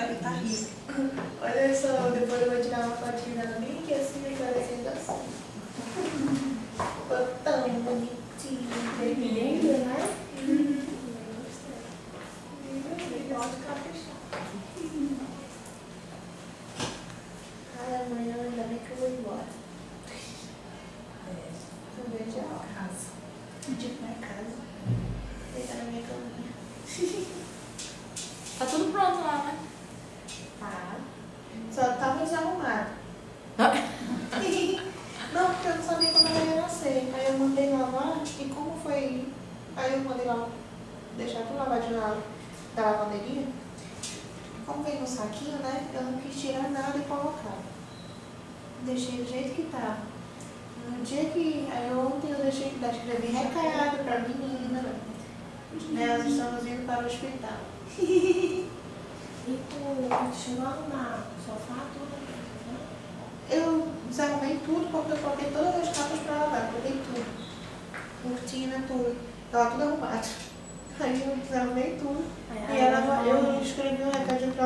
Ela tá rica. Olha só, depois eu vou tirar uma fotinha dela bem aqui assim, parecendo assim. Ficou tão bonitinho. Lindo, né? Pode caprichar. Ai, amanhã ainda bem que eu vou embora. Eu vejo a hora. Casa. Tipo, na casa. Deitar na minha caminha. Tá tudo pronto lá, né? Tá. Só tava desarrumado. Não, porque eu não sabia quando ela ia nascer. Aí eu mandei lavar e como foi. Aí eu mandei lá deixar tudo lavadinho da lavanderia. Como veio no saquinho, né? Eu não quis tirar nada e colocar. Deixei do jeito que tá. No dia que. Aí ontem eu escrevi recado pra menina. Né? Nós estamos indo para o hospital. E tu chegou a arrumar o sofá, tudo? Eu desarrumei tudo porque eu coloquei todas as capas pra lavar, coloquei tudo. Cortina, tudo. Tava tudo arrumado. Aí eu desarrumei tudo. E ela, eu escrevi um recadinho pra